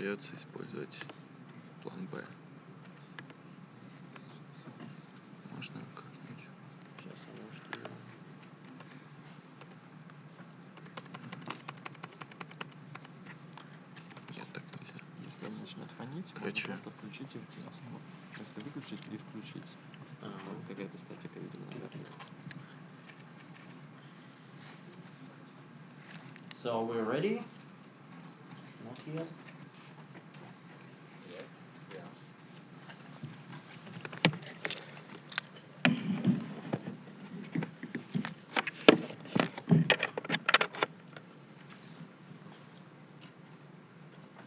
придется использовать план Б. Можно как-нибудь? Сейчас, а может... Нет, так нельзя. Если он начнет фонить, можно просто включить и если выключить и включить. Какая-то статика, видимо, наверное. So we're ready? Not yet.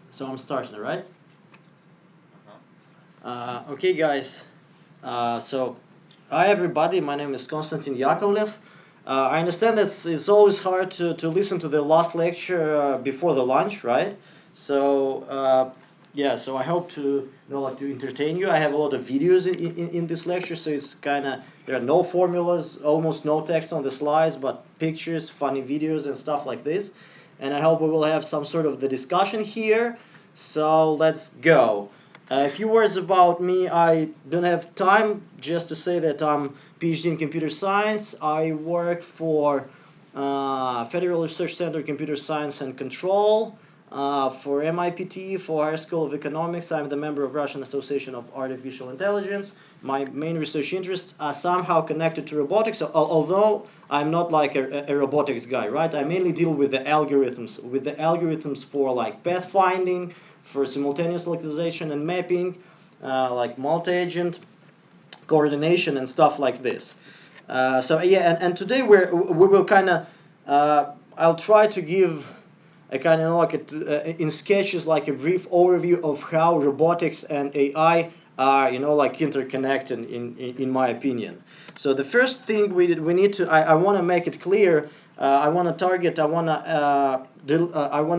So I'm starting, right? Okay, guys. So, hi everybody. My name is Konstantin Yakovlev. I understand that it's always hard to listen to the last lecture before the lunch, right? So, yeah. So I hope to to entertain you. I have a lot of videos in this lecture, so it's kind of there are no formulas, almost no text on the slides, but pictures, funny videos, and stuff like this. And I hope we will have some sort of the discussion here. So let's go. A few words about me. I don't have time just to say that I'm PhD in computer science. I work for Federal Research Center Computer Science and Control, for MIPT, for Higher School of Economics. I'm the member of Russian Association of Artificial Intelligence. My main research interests are somehow connected to robotics, although I'm not like a robotics guy, right? I mainly deal with the algorithms for like pathfinding, for simultaneous localization and mapping, like multi-agent coordination and stuff like this. So yeah, and today we will kind of I'll try to give a kind of like in sketches like a brief overview of how robotics and AI are like interconnected in my opinion. So the first thing we need to I want to make it clear. I want to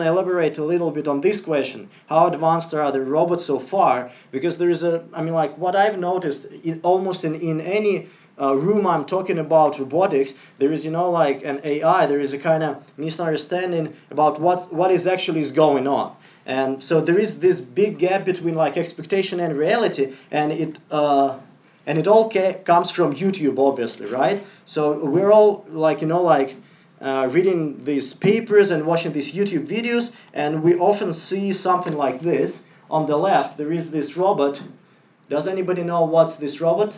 elaborate a little bit on this question: how advanced are the robots so far? Because there is what I've noticed almost in any room I'm talking about robotics, there is like an AI. There is a kind of misunderstanding about what is actually going on. And so there is this big gap between like expectation and reality, and it all comes from YouTube, obviously, right? So we're all reading these papers and watching these YouTube videos, and we often see something like this. On the left, there is this robot. Does anybody know what's this robot?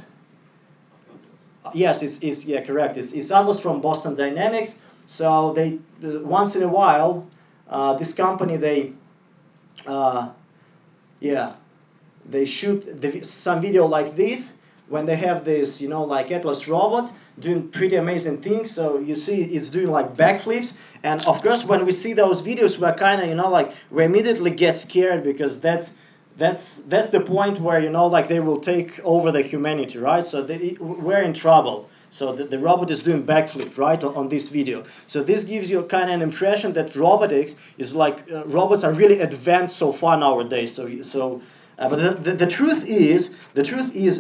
Yes, it's correct. It's Atlas from Boston Dynamics. So they once in a while, this company they shoot some video like this when they have this like Atlas robot doing pretty amazing things. So you see it's doing like backflips, and of course when we see those videos we're kind of we immediately get scared, because that's the point where they will take over the humanity, right? So we're in trouble. So the robot is doing backflip, right, on this video. So this gives you kind of an impression that robotics is like robots are really advanced so far nowadays. But the truth is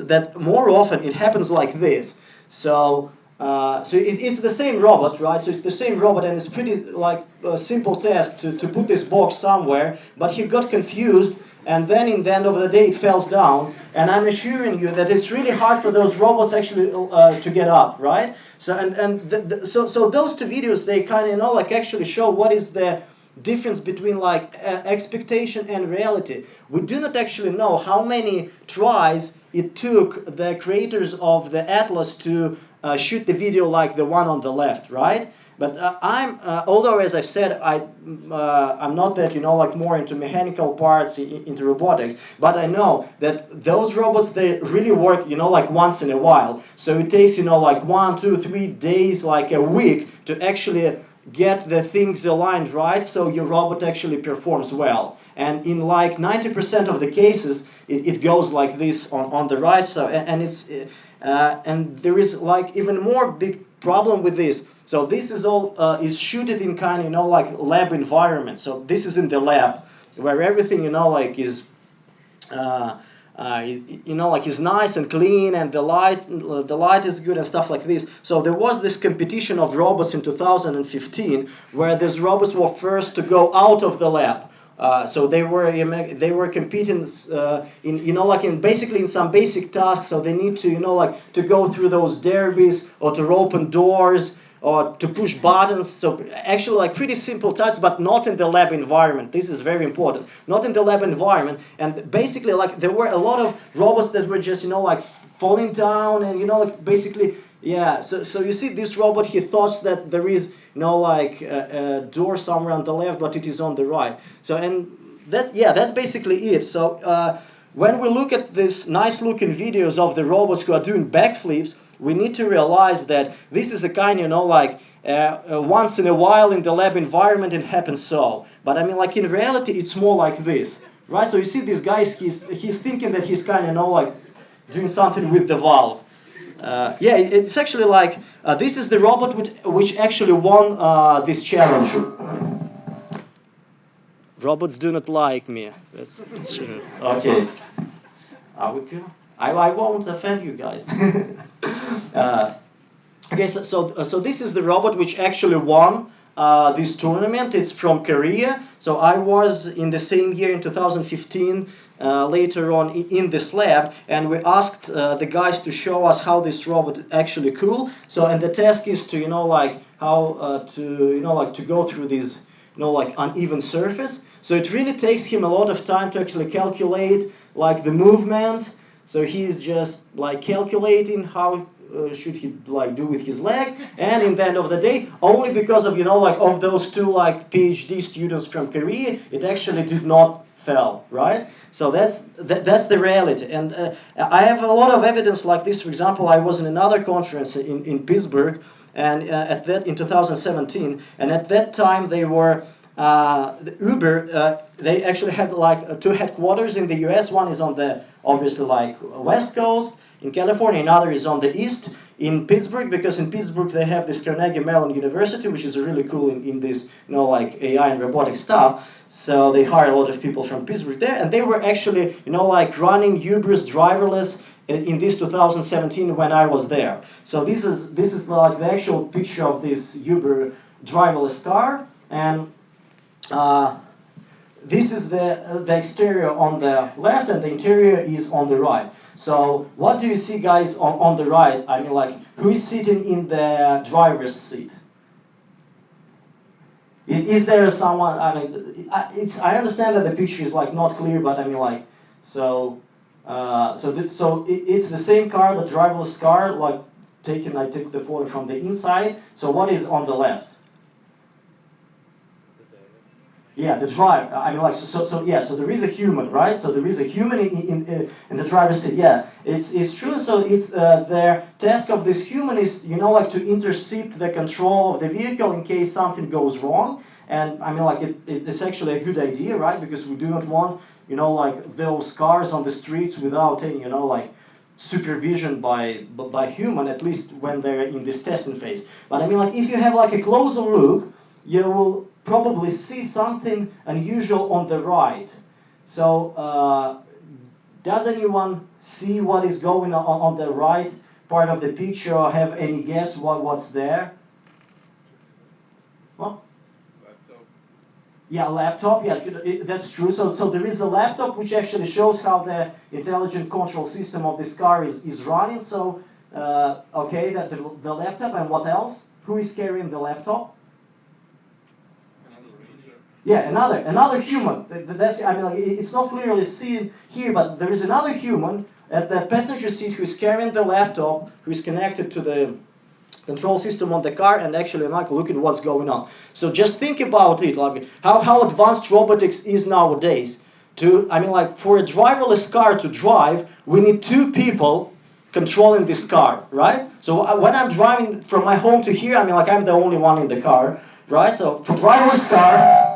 that more often it happens like this. So it's the same robot, right? So it's the same robot, and it's pretty like a simple task to put this box somewhere. But he got confused, and then in the end of the day it falls down. And I'm assuring you that it's really hard for those robots actually to get up, right? So so those two videos, they kind of actually show what is the difference between expectation and reality. We do not actually know how many tries it took the creators of the Atlas to shoot the video like the one on the left, right? But although as I've said, I'm not that more into mechanical parts, into robotics, but I know that those robots, they really work once in a while. So it takes 1, 2, 3 days, like a week, to actually get the things aligned right, so your robot actually performs well. And in 90% of the cases, it goes like this on the right. So and there is even more big problem with this. So this is all is shooted in kind of lab environment. So this is in the lab where everything is is nice and clean, and the light is good and stuff like this. So there was this competition of robots in 2015 where these robots were first to go out of the lab. So they were competing in like basically in some basic tasks. So they need to like to go through those derbies or to open doors or to push buttons. So actually like pretty simple tasks, but not in the lab environment. This is very important. Not in the lab environment. And basically like there were a lot of robots that were just like falling down and like basically yeah. So you see this robot, he thought that there is like a door somewhere on the left, but it is on the right. So and that's basically it. So when we look at these nice looking videos of the robots who are doing backflips, we need to realize that this is a kind like once in a while in the lab environment it happens so. But I mean like in reality it's more like this, right? So you see these guys, he's thinking that he's kind of like doing something with the valve. Yeah, it's actually like this is the robot which actually won this challenge. Robots do not like me. That's true. Okay. Are we good? I won't offend you guys. Okay, so this is the robot which actually won this tournament. It's from Korea. So I was in the same year in 2015 later on in this lab, and we asked the guys to show us how this robot actually cool. So and the task is to like how to like to go through this like uneven surface. So it really takes him a lot of time to actually calculate like the movement. So he's just like calculating how should he like do with his leg, and in the end of the day, only because of like of those two like PhD students from Korea, it actually did not fail, right? So that's the reality. And I have a lot of evidence like this. For example, I was in another conference in Pittsburgh, and in 2017, and at that time they were the Uber. They actually had like two headquarters in the U.S. One is on the obviously like West Coast in California, another is on the East in Pittsburgh, because in Pittsburgh they have this Carnegie Mellon University, which is really cool in this like AI and robotics stuff. So they hire a lot of people from Pittsburgh there, and they were actually like running Uber's driverless in this 2017 when I was there. So this is like the actual picture of this Uber driverless car, and this is the exterior on the left, and the interior is on the right. So what do you see, guys, on the right? I mean, like, who is sitting in the driver's seat? Is there someone? I mean, I understand that the picture is like not clear, but I mean, like, so it's the same car, the driverless car, like I took the photo from the inside. So what is on the left? Yeah, the driver. I mean, like, so there is a human, right? So there is a human in the driver's seat. Yeah, it's true. So it's the task of this human is, like to intercept the control of the vehicle in case something goes wrong. And I mean, like, it's actually a good idea, right? Because we do not want, like those cars on the streets without any, like supervision by human, at least when they're in this testing phase. But I mean, like, if you have like a closer look, you will probably see something unusual on the right. So does anyone see what is going on the right part of the picture, or have any guess what's there? What? Laptop. Yeah, laptop. Yeah, that's true. So there is a laptop which actually shows how the intelligent control system of this car is running. So okay, that the laptop, and what else? Who is carrying the laptop? Yeah, another human. That's, I mean, like, it's not clearly seen here, but there is another human at the passenger seat who is carrying the laptop, who is connected to the control system on the car, and actually like look at what's going on. So just think about it, like how advanced robotics is nowadays. I mean, like, for a driverless car to drive, we need two people controlling this car, right? So when I'm driving from my home to here, I mean, like, I'm the only one in the car, right? So for driverless car,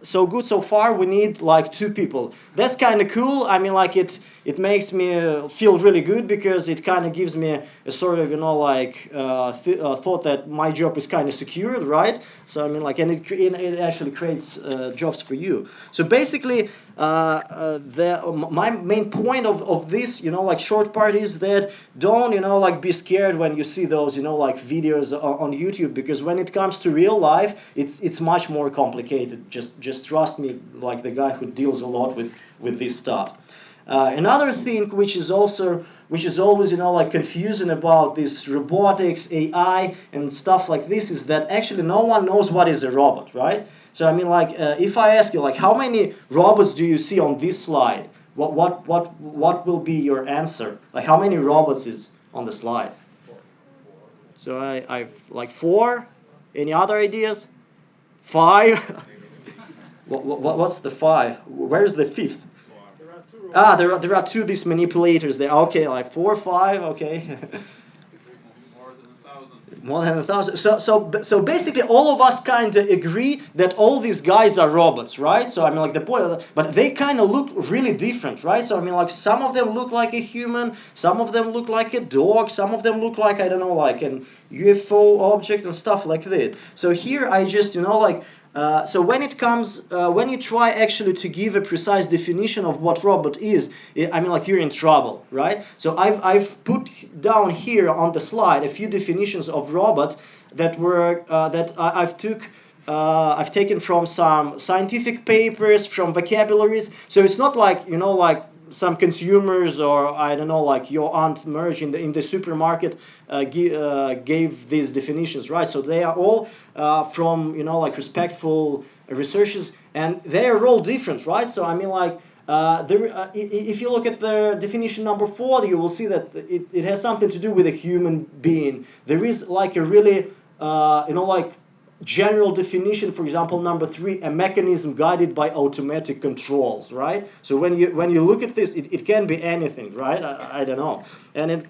so good so far, we need like two people. That's kind of cool. I mean, like, it makes me feel really good because it kind of gives me a sort of, you know, like thought that my job is kind of secured, right? So I mean, like, and it actually creates jobs for you. So basically, my main point of this, you know, like short part is that don't, you know, like be scared when you see those, you know, like videos on YouTube, because when it comes to real life, it's much more complicated. Just trust me, like the guy who deals a lot with this stuff. Another thing which is always, you know, like confusing about this robotics, AI, and stuff like this is that actually no one knows what is a robot, right? So I mean, like, if I ask you, like, how many robots do you see on this slide? What will be your answer? Like, how many robots is on the slide? So I've like 4. Any other ideas? 5. What's the 5? Where's the 5th? There are 2 these manipulators there. Okay, like 4 or 5. Okay. More than 1,000. So basically, all of us kind of agree that all these guys are robots, right? So I mean, like the point, but they kind of look really different, right? So I mean, like some of them look like a human, some of them look like a dog, some of them look like, I don't know, like an UFO object and stuff like that. So here I just, you know, like. So when it comes, when you try actually to give a precise definition of what robot is, I mean, like, you're in trouble, right? So I've put down here on the slide a few definitions of robot that were I've taken from some scientific papers, from vocabularies. So it's not like, you know, like some consumers, or I don't know, like your aunt Merge in the supermarket gave these definitions, right? So they are all from, you know, like respectful researchers, and they are all different, right? So I mean, like, if you look at the definition number 4, you will see that it has something to do with a human being. There is like a really, you know, like general definition, for example, number 3, a mechanism guided by automatic controls, right? So when you look at this, it can be anything, right? I don't know, and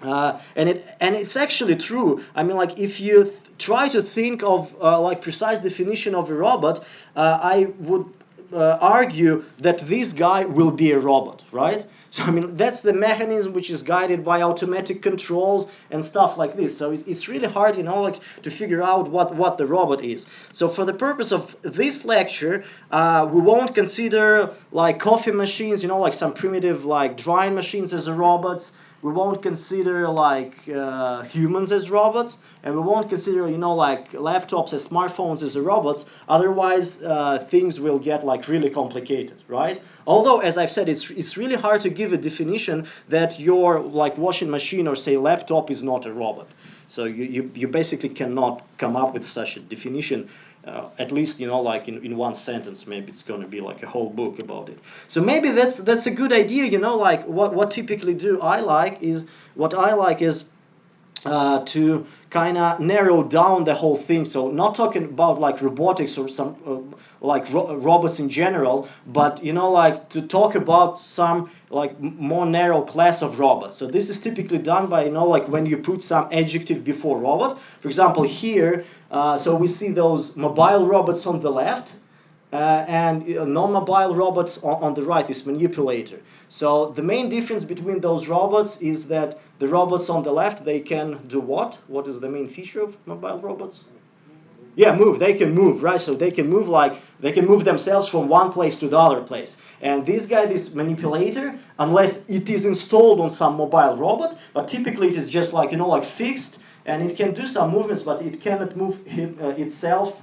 it's actually true. I mean, like, if you try to think of like precise definition of a robot, I would argue that this guy will be a robot, right? So I mean, that's the mechanism which is guided by automatic controls and stuff like this. So it's really hard, you know, like to figure out what the robot is. So for the purpose of this lecture, we won't consider like coffee machines, you know, like some primitive like drying machines as robots. We won't consider like humans as robots, and we won't consider, you know, like laptops as smartphones as robots. Otherwise, things will get like really complicated, right? Although, as I've said, it's really hard to give a definition that your like washing machine or say laptop is not a robot. So you basically cannot come up with such a definition. At least, you know, like in one sentence. Maybe it's going to be like a whole book about it. So maybe that's a good idea, you know, like what typically I like is to kind of narrow down the whole thing. So not talking about like robotics or some robots in general, but, you know, like to talk about some like more narrow class of robots. So this is typically done by, you know, like when you put some adjective before robot. For example, here, so we see those mobile robots on the left, and non-mobile robots on the right, this manipulator. So the main difference between those robots is that the robots on the left, they can do what? What is the main feature of mobile robots? Yeah, move. They can move, right? So they can move themselves from one place to the other place. And this guy, this manipulator, unless it is installed on some mobile robot, but typically it is just like, you know, like fixed, and it can do some movements, but it cannot move itself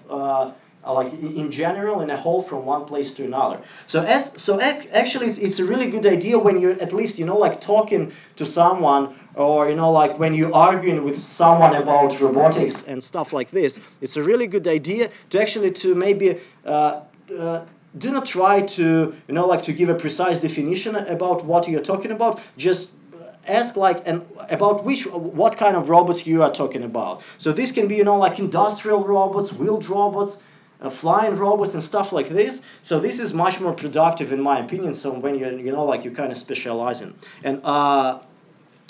like in general in a whole from one place to another. So actually it's a really good idea when you're at least, you know, like talking to someone, or, you know, like when you're arguing with someone about robotics and stuff like this. It's a really good idea to actually to maybe do not try to, you know, like to give a precise definition about what you're talking about. Just ask like about what kind of robots you are talking about. So this can be, you know, like industrial robots, wheeled robots, flying robots and stuff like this. So this is much more productive in my opinion. So when you know, like you kind of specialize in. And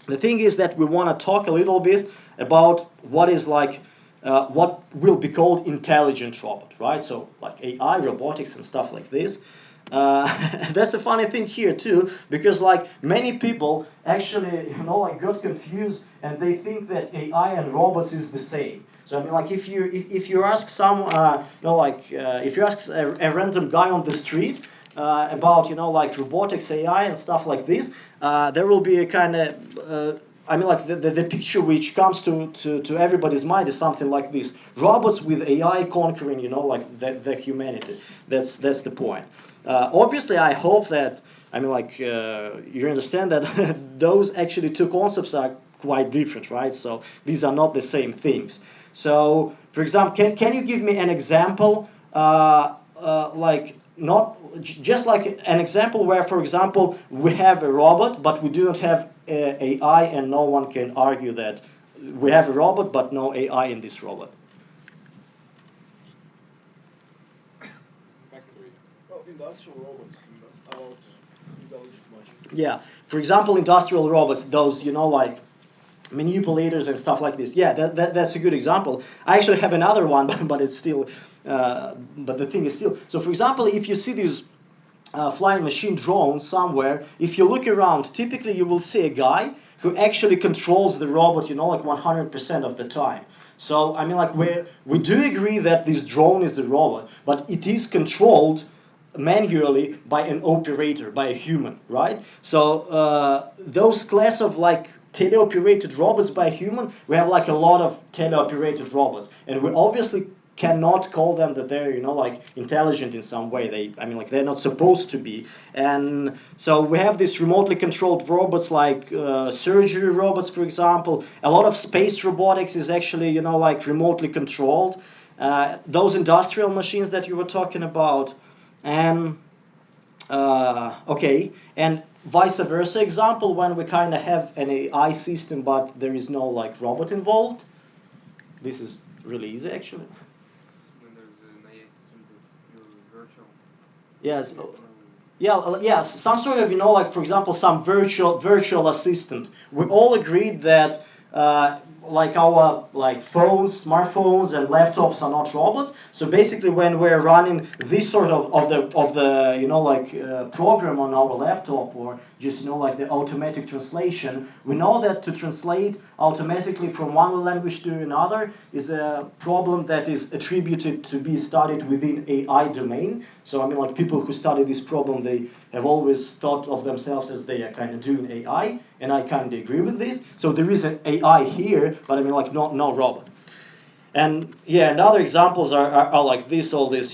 the thing is that we want to talk a little bit about what is like what will be called intelligent robot, right? So like AI, robotics and stuff like this. That's a funny thing here too, because like many people actually like got confused and they think that AI and robots is the same. So I mean, like if you ask some if you ask a random guy on the street about like robotics, AI, and stuff like this, there will be a kind of I mean, like the picture which comes to everybody's mind is something like this: robots with AI conquering, like the humanity. That's the point. Obviously, I hope that you understand that those actually two concepts are quite different, right? So these are not the same things. So, for example, can you give me an example, like not just like an example where, for example, we have a robot, but we do not have AI, and no one can argue that we have a robot, but no AI in this robot. Factory. Well, industrial robots about intelligent machines. Yeah, for example, industrial robots, those like manipulators and stuff like this. Yeah, that's a good example. I actually have another one, but it's still, but the thing is still. So, for example, if you see these flying machine drones somewhere, if you look around, typically you will see a guy who actually controls the robot, like 100% of the time. So, I mean, like we do agree that this drone is a robot, but it is controlled manually by an operator, by a human, right? So those class of like teleoperated robots by a human, we have like a lot of teleoperated robots, and we obviously cannot call them that they're like intelligent in some way. They're not supposed to be. And so we have these remotely controlled robots like surgery robots, for example. A lot of space robotics is actually like remotely controlled. Those industrial machines that you were talking about. And okay, and vice versa example, when we kind of have an AI system but there is no like robot involved. This is really easy actually. When there's an AI system that's virtual. Yes. Yes, some sort of like for example some virtual assistant. We all agreed that like our phones, smartphones, and laptops are not robots. So basically, when we're running this sort of the program on our laptop, or just like the automatic translation, we know that to translate automatically from one language to another is a problem that is attributed to be studied within AI domain. So I mean, like people who study this problem, they have always thought of themselves as they are kind of doing AI, and I kind of agree with this. So there is an AI here, but I mean, like no robot. And yeah, and other examples are like this, all this,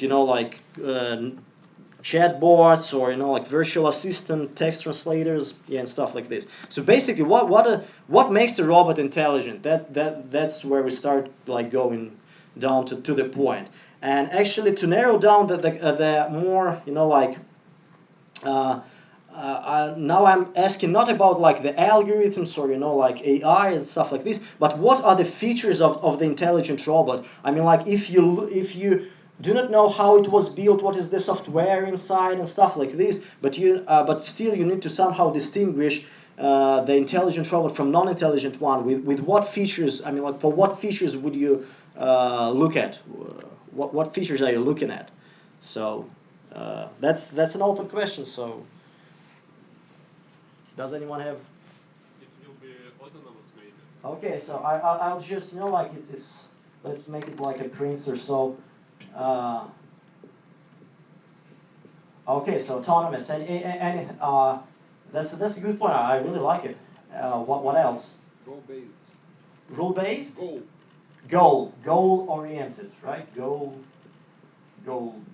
chatbots, or like virtual assistant, text translators, and stuff like this. So basically, what makes a robot intelligent? That's where we start like going down to the point. And actually, to narrow down the more now I'm asking not about like the algorithms or like AI and stuff like this, but what are the features of the intelligent robot? I mean, like if you do not know how it was built, what is the software inside and stuff like this, but still you need to somehow distinguish the intelligent robot from non-intelligent one. With what features? I mean, like for what features would you look at? What features are you looking at? So that's an open question. So does anyone have? It will be autonomous maybe. Okay, so I'll just like it's let's make it like a printer. So okay, so autonomous and that's a good point. I really like it. What else? Goal based. Rule based? Goal. Goal oriented, right? Goal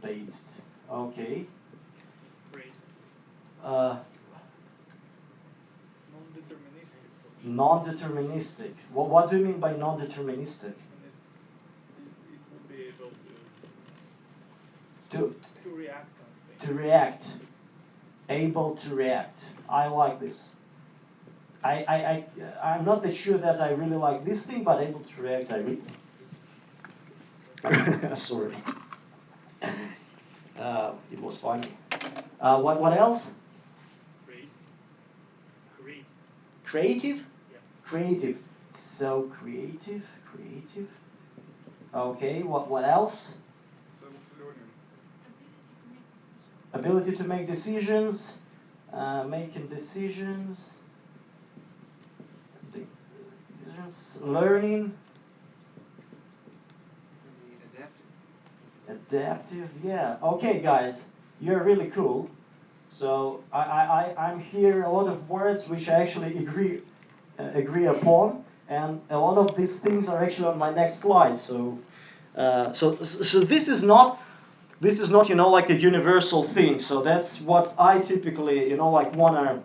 based. Okay. Great. Non-deterministic. Non-deterministic. What do you mean by non-deterministic? It will be able To to react on things. to react. Able to react. I like this. I'm not that sure that I really like this thing, but able to react, I really. Sorry. It was funny. What else? Great. Great. Creative? Yeah. Creative. So creative. Okay, what else? Self-learning. ability to make decisions, making decisions, learning, adaptive, yeah. Okay, guys, you're really cool. So I'm here a lot of words which I actually agree upon, and a lot of these things are actually on my next slide. So this is not like a universal thing. So that's what I typically like wanna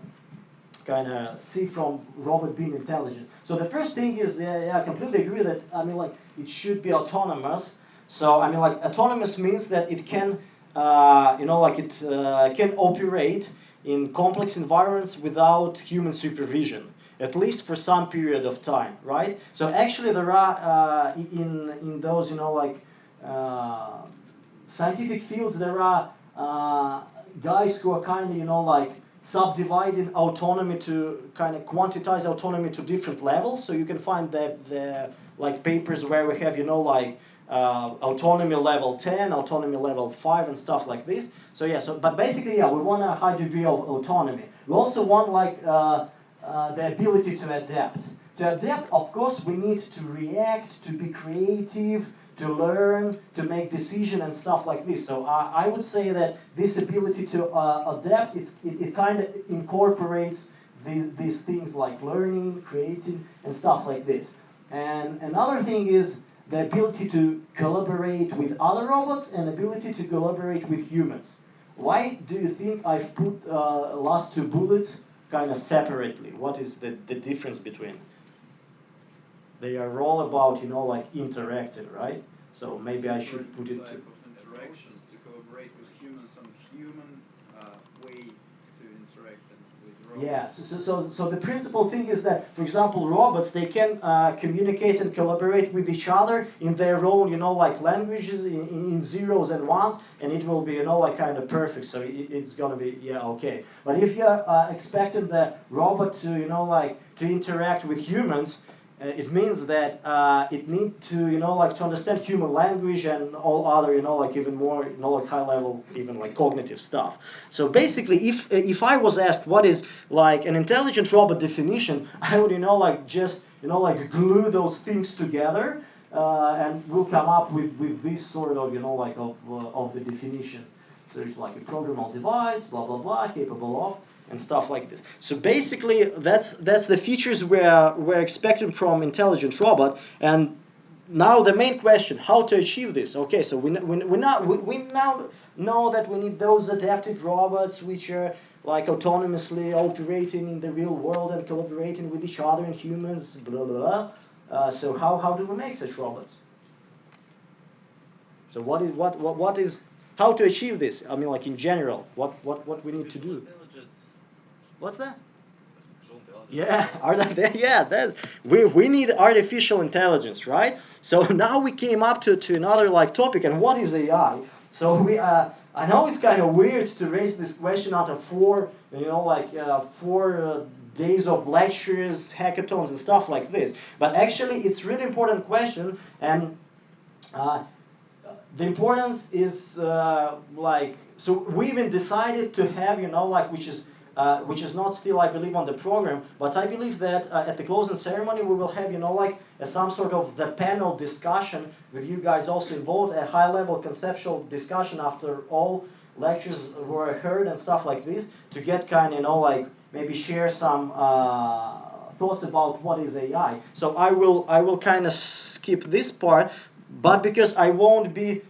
kind of see from robot being intelligent. So the first thing is, I completely agree that like it should be autonomous. So like autonomous means that it can can operate in complex environments without human supervision, at least for some period of time, right? So actually there are in those scientific fields there are guys who are kind of like subdividing autonomy to kind of quantize autonomy to different levels. So you can find the like papers where we have autonomy level 10, autonomy level 5, and stuff like this. So but basically, we want a high degree of autonomy. We also want the ability to adapt. To adapt, of course, we need to react, to be creative, to learn, to make decisions and stuff like this. So I would say that this ability to adapt, it kind of incorporates these things like learning, creating, and stuff like this. And another thing is the ability to collaborate with other robots and ability to collaborate with humans. Why do you think I've put last two bullets kind of separately? What is the difference between? They are all about, like interacting, right? So maybe I should put it to... Interactions to collaborate with humans, some human way to interact with robots. Yeah, so the principal thing is that, for example, robots, they can communicate and collaborate with each other in their own, like languages, in zeros and ones, and it will be, like kind of perfect. So it's gonna be, okay. But if you're expecting the robot to, to interact with humans, it means that it needs to, to understand human language and all other, even more, like high level, even like cognitive stuff. So basically, if I was asked what is like an intelligent robot definition, I would, just, glue those things together, and we'll come up with this sort of, of the definition. So it's like a programmable device, blah blah blah, capable of, and stuff like this. So basically, that's the features we're expecting from intelligent robot. And now the main question: how to achieve this? Okay, so we now know that we need those adapted robots which are like autonomously operating in the real world and collaborating with each other and humans. Blah blah blah. So how do we make such robots? So what is how to achieve this? Like in general, what we need to do? What's that? Yeah, we need artificial intelligence, right? So now we came up to another like topic, and what is AI? So I know it's kind of weird to raise this question out of 4 days of lectures, hackathons, and stuff like this. But actually, it's really important question, and the importance is so we even decided to have which is not still, I believe, on the program, but I believe that at the closing ceremony we will have, some sort of the panel discussion with you guys also involved, a high-level conceptual discussion after all lectures were heard and stuff like this, to get kind of, maybe share some thoughts about what is AI. So I will kind of skip this part, but because I won't be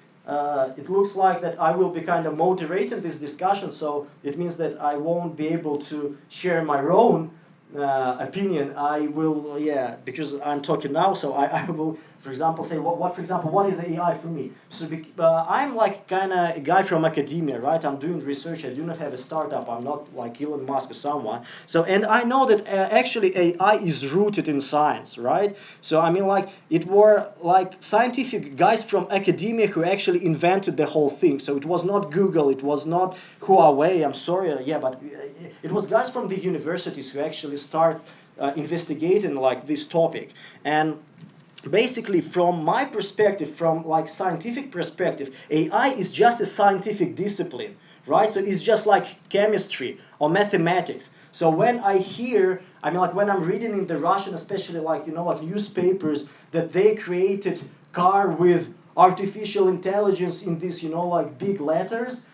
it looks like that I will be kind of moderating this discussion, so it means that I won't be able to share my own opinion. I will, because I'm talking now, so I will, for example, say what is AI for me? So I'm like kind of a guy from academia, right? I'm doing research. I do not have a startup. I'm not like Elon Musk or someone. So, and I know that actually AI is rooted in science, right? So it were like scientific guys from academia who actually invented the whole thing. So it was not Google, it was not Huawei. I'm sorry, but it was guys from the universities who actually start investigating like this topic. And basically, from my perspective, from like scientific perspective, AI is just a scientific discipline right? So it's just like chemistry or mathematics. So when I hear, I mean, like when I'm reading in the Russian, especially like, you know, like newspapers, that they created car with artificial intelligence in these, you know, like big letters.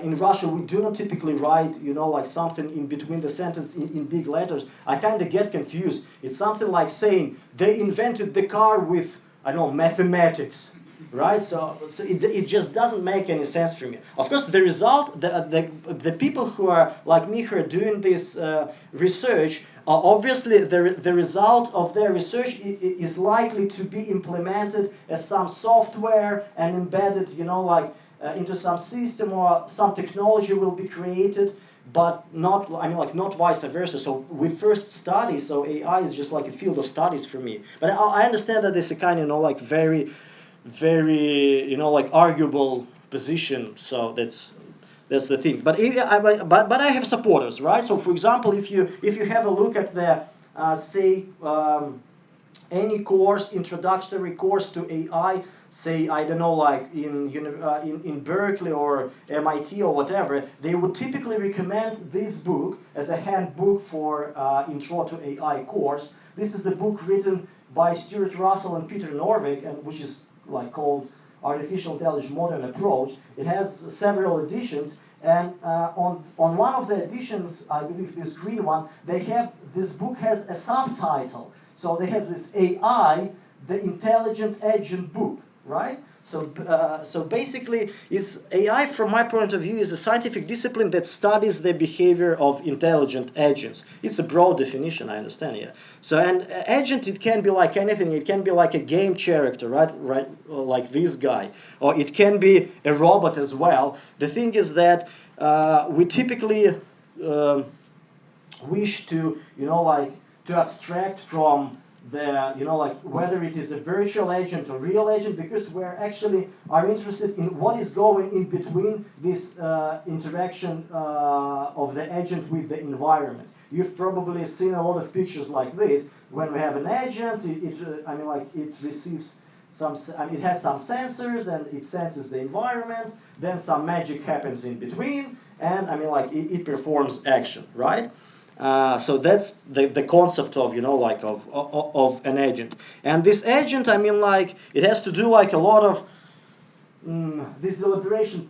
In Russia, we do not typically write, you know, like something in between the sentence in big letters. I kind of get confused. It's something like saying they invented the car with, I don't know, mathematics, right? So it just doesn't make any sense for me. Of course, the result, the people who are like me who are doing this research, obviously the result of their research is likely to be implemented as some software and embedded, you know, like into some system, or some technology will be created, but not, I mean, like not vice versa. So we first study, so AI is just like a field of studies for me. But I understand that it's a kind of, you know, like very, you know, like arguable position. So that's the thing. But I have supporters, right? So for example, if you have a look at the say any course, introductory course to AI, say, I don't know, like in Berkeley or MIT or whatever, they would typically recommend this book as a handbook for Intro to AI course. This is the book written by Stuart Russell and Peter Norvig, and which is like called Artificial Intelligence Modern Approach. It has several editions, and on one of the editions, I believe this green one, this book has a subtitle. So they have this AI, the Intelligent Agent book, right? So basically, it's AI, from my point of view, is a scientific discipline that studies the behavior of intelligent agents. It's a broad definition, I understand, yeah. So an agent, it can be like anything. It can be like a game character, right, like this guy, or it can be a robot as well. The thing is that we typically wish to, you know, like to abstract from the, you know, like whether it is a virtual agent or real agent, because we're actually are interested in what is going in between this interaction of the agent with the environment. You've probably seen a lot of pictures like this. When we have an agent, I mean, like it receives some, I mean, it has some sensors and it senses the environment. Then some magic happens in between, and I mean, like it performs action, right? So that's the concept of, you know, like of an agent. And this agent, I mean, like it has to do like a lot of these deliberation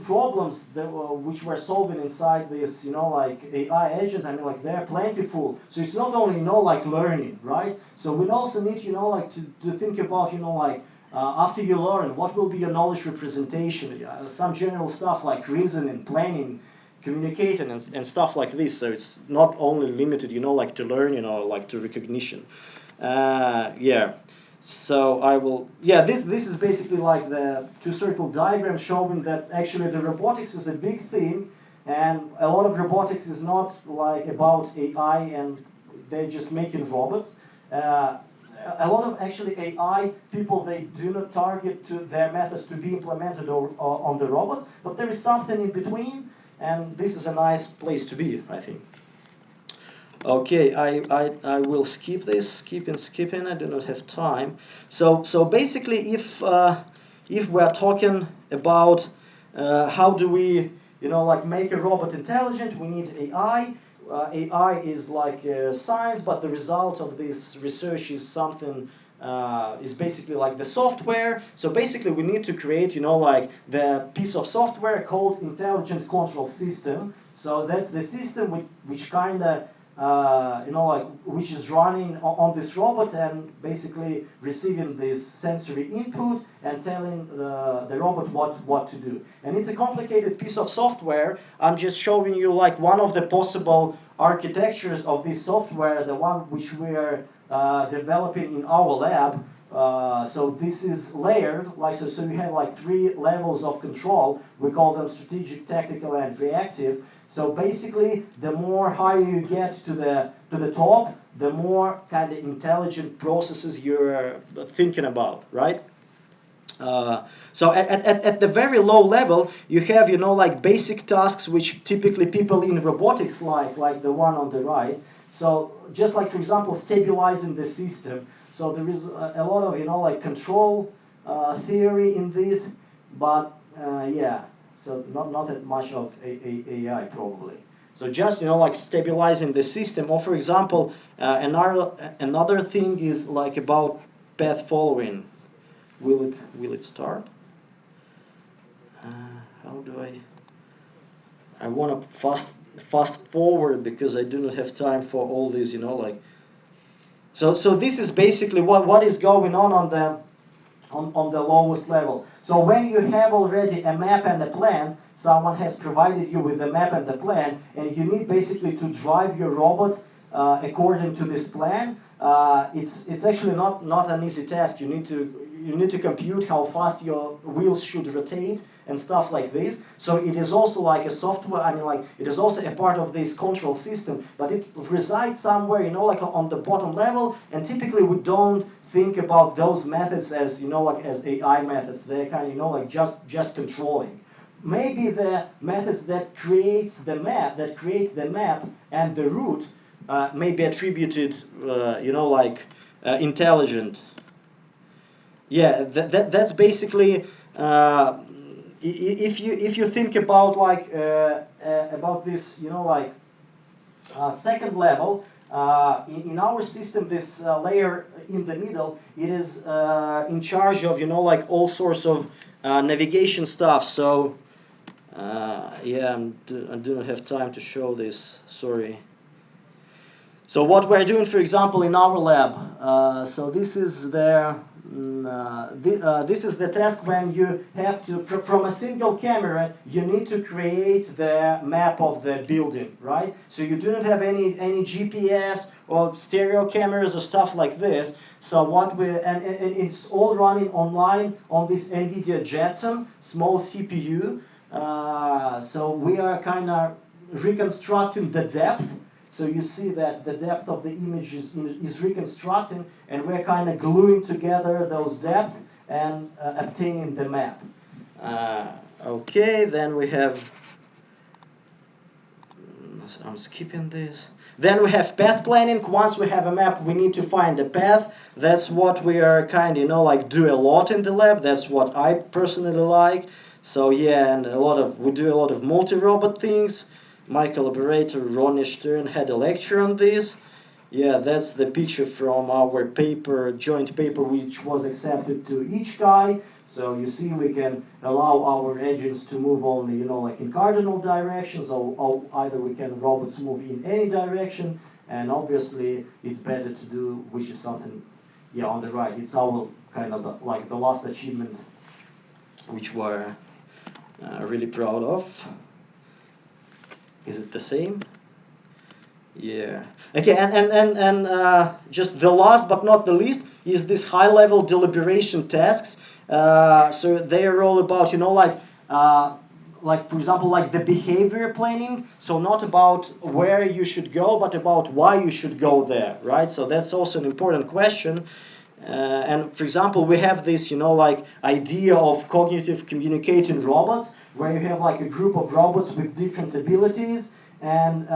problems that which we're solving inside this, you know, like AI agent. I mean, like they're plentiful. So it's not only, you know, like learning, right? So we also need, you know, like to think about, you know, like after you learn, what will be your knowledge representation? Some general stuff like reasoning, planning, communicating, and stuff like this. So it's not only limited, you know, like to learning or like to recognition. Yeah. So I will, yeah, this is basically like the two-circle diagram showing that actually the robotics is a big thing, and a lot of robotics is not like about AI and they're just making robots. A lot of actually AI people, they do not target to their methods to be implemented on the robots, but there is something in between, and this is a nice place to be, I think. Okay, I will skip this, skipping. I do not have time. So basically, if we are talking about how do we, you know, like make a robot intelligent, we need AI. AI is like science, but the result of this research is something. Is basically like the software. So basically, we need to create, you know, like the piece of software called Intelligent Control System. So that's the system which kind of you know, like which is running on this robot and basically receiving this sensory input and telling the robot what to do. And it's a complicated piece of software. I'm just showing you like one of the possible architectures of this software, the one which we are developing in our lab. So this is layered, like so you have like 3 levels of control. We call them strategic, tactical, and reactive. So basically, the more higher you get to the top, the more kind of intelligent processes you're thinking about, right? So at the very low level, you have, you know, like basic tasks which typically people in robotics like the one on the right. So just like, for example, stabilizing the system. So there is a lot of, you know, like control theory in this, but yeah. So not that much of AI probably. So just like stabilizing the system. Or for example, another thing is like about path following. Will it start? How do I want to fast forward because I do not have time for all these, like. So this is basically what is going on the lowest level. So when you have already a map and a plan, someone has provided you with the map and the plan, and you need basically to drive your robot according to this plan. It's actually not an easy task. You need to compute how fast your wheels should rotate and stuff like this. So it is also like a software. I mean, like it is also a part of this control system, but it resides somewhere, like on the bottom level. And typically we don't think about those methods as like as AI methods. They're kind of like just controlling. Maybe the methods that create the map and the route may be attributed, like intelligent. Yeah, that's basically if you think about like about this, like second level. In our system, this layer in the middle, it is in charge of like all sorts of navigation stuff. So yeah, I do not have time to show this. Sorry. So what we're doing, for example, in our lab. So this is this is the task when you have to, from a single camera, you need to create the map of the building, right? So you do not have any GPS or stereo cameras or stuff like this. So what and it's all running online on this NVIDIA Jetson small CPU. So we are kind of reconstructing the depth. So you see that the depth of the image is reconstructing, and we're kind of gluing together those depth and obtaining the map. Okay, then we have, I'm skipping this. Then we have path planning. Once we have a map, we need to find a path. That's what we are kind of, like do a lot in the lab. That's what I personally like. So yeah, and we do a lot of multi-robot things. My collaborator Ronnie Stern had a lecture on this. Yeah, that's the picture from our paper, joint paper, which was accepted to each guy. So you see, we can allow our engines to move only, like in cardinal directions, or either we can robots move in any direction. And obviously, it's better to do, which is something, yeah, on the right. It's our kind of like the last achievement, which we're really proud of. Is it the same? Yeah. Okay, and just the last but not the least is this high-level deliberation tasks. So they are all about, like for example, like the behavior planning. So not about where you should go, but about why you should go there, right? So that's also an important question. And for example, we have this, like idea of cognitive communicating robots, where you have like a group of robots with different abilities, and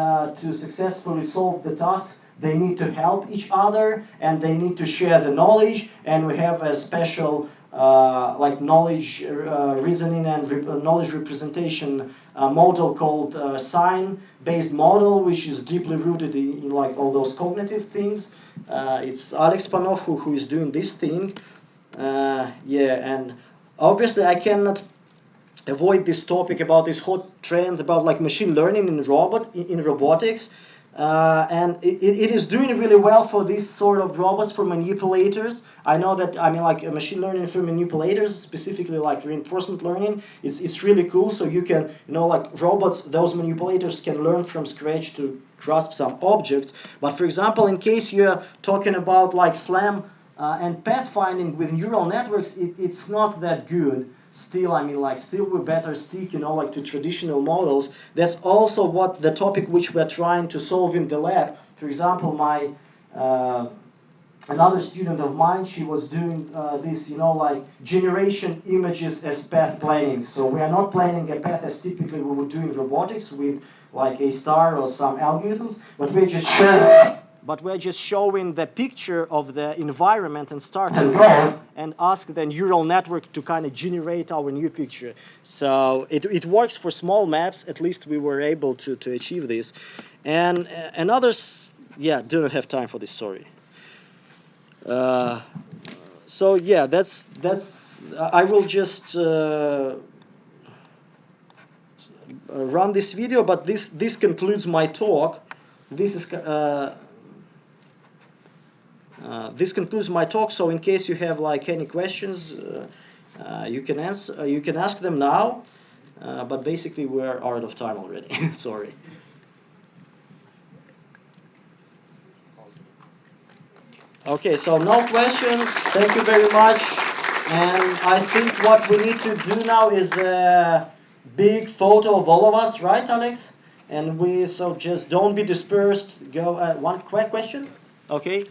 to successfully solve the tasks, they need to help each other, and they need to share the knowledge. And we have a special like knowledge reasoning and knowledge representation model called sign-based model, which is deeply rooted in like all those cognitive things. It's Alex Panov who is doing this thing. Yeah, and obviously I cannot avoid this topic about this hot trend about like machine learning in robotics. And it is doing really well for these sort of robots, for manipulators. I know that, like machine learning for manipulators, specifically like reinforcement learning, it's really cool. So you can, like robots, those manipulators can learn from scratch to grasp some objects. But for example, in case you're talking about like SLAM and pathfinding with neural networks, it's not that good. Still, still we better stick, like to traditional models. That's also what the topic which we're trying to solve in the lab. For example, my another student of mine, she was doing this, like generation images as path planning. So we are not planning a path as typically we would do in robotics with like a star or some algorithms, but we're just showing but we're just showing the picture of the environment and start to draw and ask the neural network to kind of generate our new picture. So it works for small maps. At least we were able to achieve this. And others, yeah, do not have time for this, sorry. So yeah, that's I will just run this video, but this concludes my talk. This concludes my talk. So in case you have like any questions, you can ask them now. But basically we're out of time already. Sorry. Okay, so no questions. Thank you very much. And I think what we need to do now is a big photo of all of us, right, Alex? And so just don't be dispersed. Go. One quick question. Okay. So I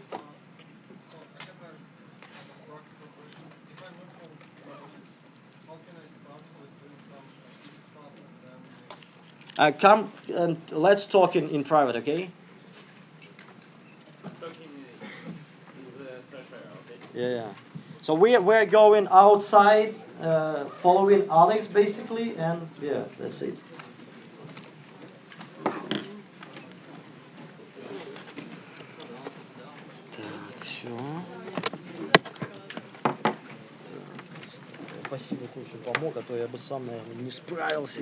have a practical question. If I move from robotics, how can I start with doing some easy stuff and then Come and let's talk in private, okay? Yeah. So we're going outside, following Alex basically, and yeah, that's it. Так, все. Спасибо, что помог, а то я бы сам, наверное, не справился.